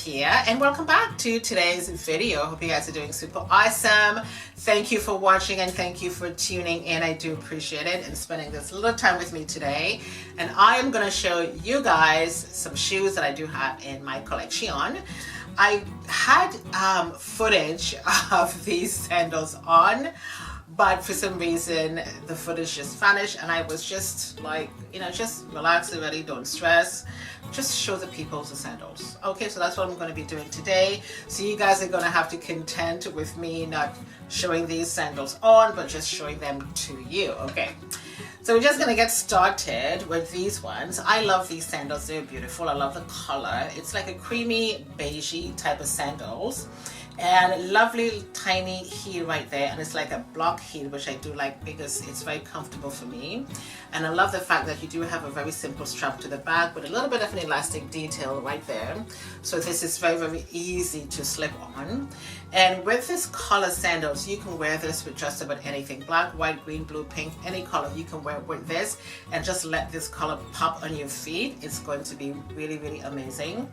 here, and welcome back to today's video. Hope you guys are doing super awesome. Thank you for watching and thank you for tuning in. I do appreciate it and spending this little time with me today. And I am going to show you guys some shoes that I do have in my collection. I had footage of these sandals on, but for some reason the footage just vanished, and I was just like, just relax already, don't stress, just show the people the sandals. Okay, so that's what I'm going to be doing today. So you guys are going to have to contend with me not showing these sandals on, but just showing them to you. Okay, so we're just going to get started with these ones. I love these sandals, they're beautiful. I love the color. It's like a creamy beigey type of sandals, and lovely tiny heel right there, and it's like a block heel, which I do like because it's very comfortable for me. And I love the fact that you do have a very simple strap to the back with a little bit of an elastic detail right there, so this is very easy to slip on. And with this color sandals, you can wear this with just about anything, black, white, green, blue, pink, any color you can wear with this, and just let this color pop on your feet. It's going to be really amazing,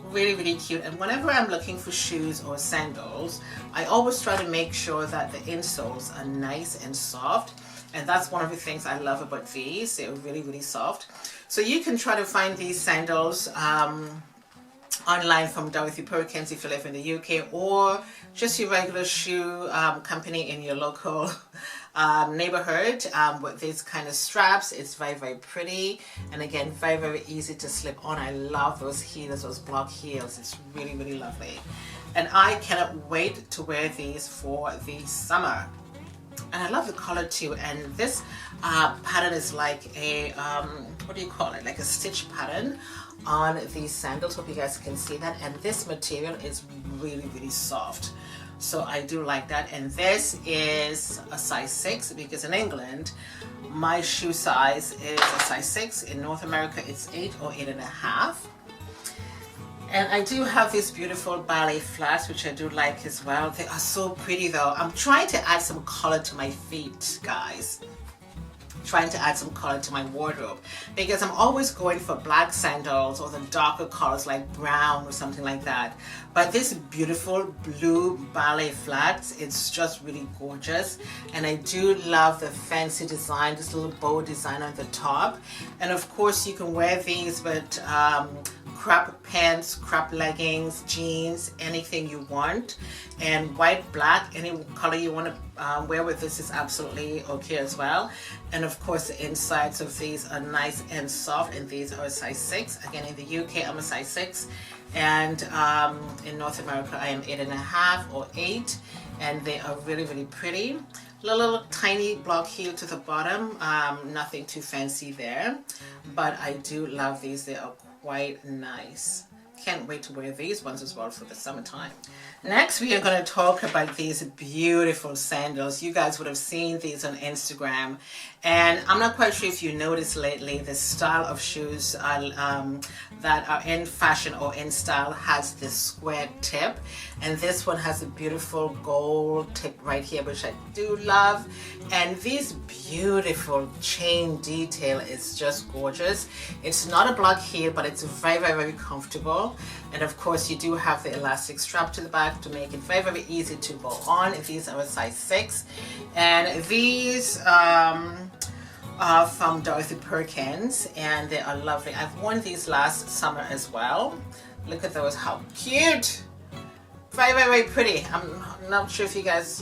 really cute. And whenever I'm looking for shoes or sandals, I always try to make sure that the insoles are nice and soft, and that's one of the things I love about these. They're really soft. So you can try to find these sandals online from Dorothy Perkins if you live in the UK, or just your regular shoe company in your local neighborhood with these kind of straps. It's very pretty, and again very easy to slip on. I love those heels, those block heels. It's really lovely, and I cannot wait to wear these for the summer. And I love the color too, and this pattern is like a what do you call it, like a stitch pattern on these sandals. Hope you guys can see that. And this material is really soft, so I do like that. And this is a size 6, because in England my shoe size is a size 6. In North America it's 8 or 8.5. And I do have these beautiful ballet flats, which I do like as well. They are so pretty though. I'm trying to add some color to my feet, guys. Trying to add some color to my wardrobe, because I'm always going for black sandals or the darker colors like brown or something like that. But this beautiful blue ballet flats, it's just really gorgeous. And I do love the fancy design, this little bow design on the top. And of course you can wear these with crop pants, crop leggings, jeans, anything you want. And white, black, any color you want to wear with this is absolutely okay as well. And of course the insides of these are nice and soft, and these are a size 6. Again, in the UK I'm a size 6, and in North America I am 8.5 or 8, and they are really pretty. Little tiny block heel to the bottom, nothing too fancy there, but I do love these. They are quite nice. Can't wait to wear these ones as well for the summertime. Next we are going to talk about these beautiful sandals. You guys would have seen these on Instagram, and I'm not quite sure if you noticed lately the style of shoes that are in fashion or in style has this square tip, and this one has a beautiful gold tip right here, which I do love. And this beautiful chain detail is just gorgeous. It's not a block heel, but it's very comfortable. And of course you do have the elastic strap to the back to make it very easy to go on. These are a size 6, and these are from Dorothy Perkins, and they are lovely. I've worn these last summer as well. Look at those, how cute. Very pretty. I'm not sure if you guys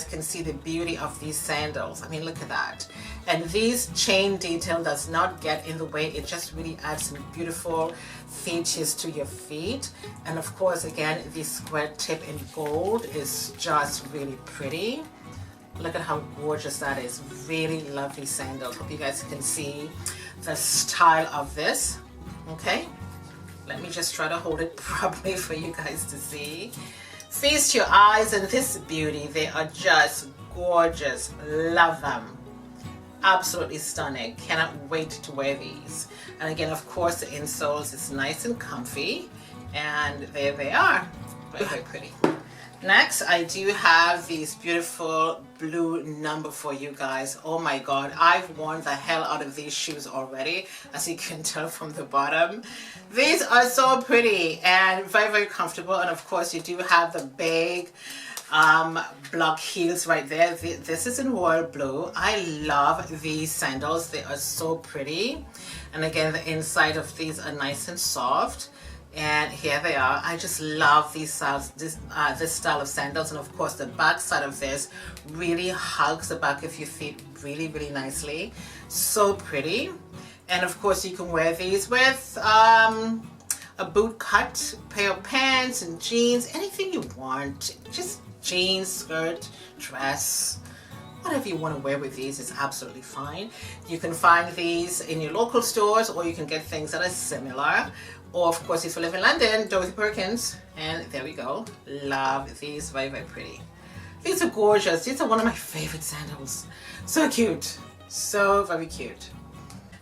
can see the beauty of these sandals. I mean, look at that. And these chain detail does not get in the way. It just really adds some beautiful features to your feet. And of course, again, the square tip in gold is just really pretty. Look at how gorgeous that is. Really lovely sandals. Hope you guys can see the style of this. Okay, let me just try to hold it properly for you guys to see. Feast your eyes on this beauty. They are just gorgeous. Love them. Absolutely stunning. Cannot wait to wear these. And again, of course, the insoles is nice and comfy, and there they are. Very pretty. Next, I do have these beautiful blue number for you guys. Oh my god, I've worn the hell out of these shoes already, as you can tell from the bottom. These are so pretty and very, very comfortable. And of course, you do have the big block heels right there. This is in royal blue. I love these sandals. They are so pretty. And again, the inside of these are nice and soft. And here they are. I just love these styles, this style of sandals. And of course, the back side of this really hugs the back of your feet really, really nicely. So pretty. And of course, you can wear these with a boot cut pair of pants and jeans, anything you want. Just jeans, skirt, dress, whatever you want to wear with these is absolutely fine. You can find these in your local stores, or you can get things that are similar. Or of course, if you live in London, Dorothy Perkins. And there we go. Love these, very, very pretty. These are gorgeous. These are one of my favorite sandals. So cute. So very cute.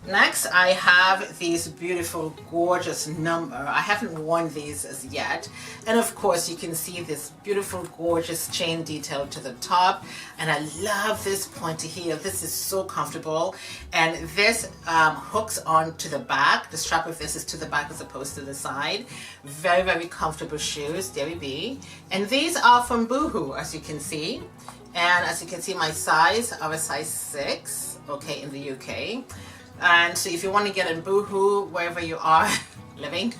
Next, I have these beautiful, gorgeous number. I haven't worn these as yet. And of course, you can see this beautiful, gorgeous chain detail to the top. And I love this pointy heel. This is so comfortable. And this hooks on to the back. The strap of this is to the back as opposed to the side. Very, very comfortable shoes. There we be. And these are from Boohoo, as you can see. And as you can see, my size are a size 6, okay, in the UK. And so if you want to get in Boohoo, wherever you are living,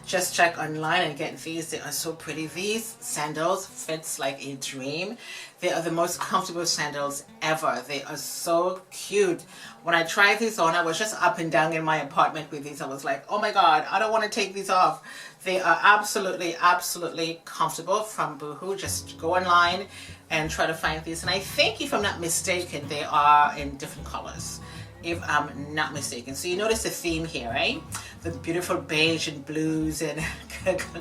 just check online and get these. They are so pretty. These sandals fits like a dream. They are the most comfortable sandals ever. They are so cute. When I tried these on, I was just up and down in my apartment with these. I was like, oh my god, I don't want to take these off. They are absolutely, absolutely comfortable from Boohoo. Just go online and try to find these. And I think, if I'm not mistaken, they are in different colors, if I'm not mistaken. So you notice the theme here, right? The beautiful beige and blues and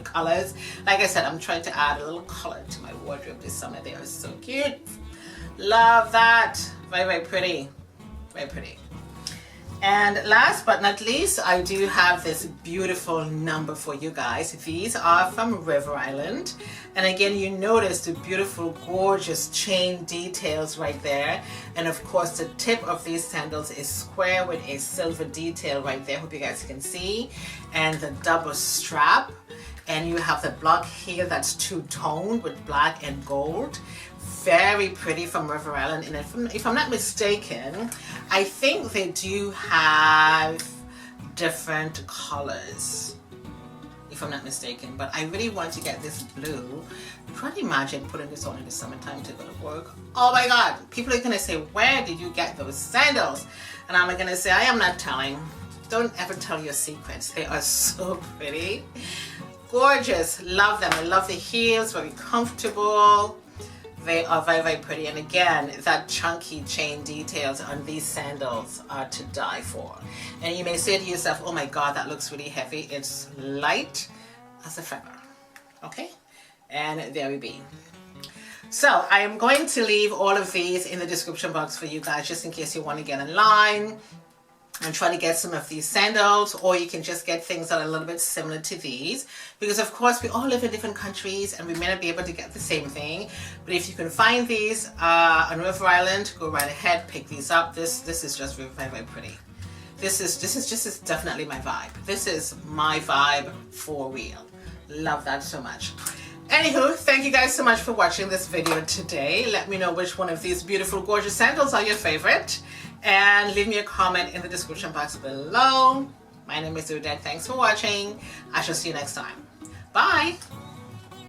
colors. Like I said, I'm trying to add a little color to my wardrobe this summer. They are so cute. Love that. Very, very pretty. Very pretty. And last but not least, I do have this beautiful number for you guys. These are from Riverisland. And again, you notice the beautiful, gorgeous chain details right there. And of course, the tip of these sandals is square with a silver detail right there. Hope you guys can see. And the double strap. And you have the block here that's two-toned with black and gold. Very pretty from Riverisland. And if I'm not mistaken, I think they do have different colors, if I'm not mistaken. But I really want to get this blue. Try to imagine putting this on in the summertime to go to work. Oh my god, people are going to say, where did you get those sandals? And I'm going to say, I am not telling. Don't ever tell your secrets. They are so pretty. Gorgeous. Love them. I love the heels. Very comfortable. They are very, very pretty. And again, that chunky chain details on these sandals are to die for. And you may say to yourself, oh my god, that looks really heavy. It's light as a feather. Okay? And there we be. So I am going to leave all of these in the description box for you guys, just in case you want to get in line and try to get some of these sandals, or you can just get things that are a little bit similar to these, because of course we all live in different countries and we may not be able to get the same thing. But if you can find these on Riverisland, go right ahead, pick these up. This is just very, very pretty. This is definitely my vibe. This is my vibe for real. Love that so much. Anywho, thank you guys so much for watching this video today. Let me know which one of these beautiful, gorgeous sandals are your favorite. And leave me a comment in the description box below. My name is Odette. Thanks for watching. I shall see you next time. Bye.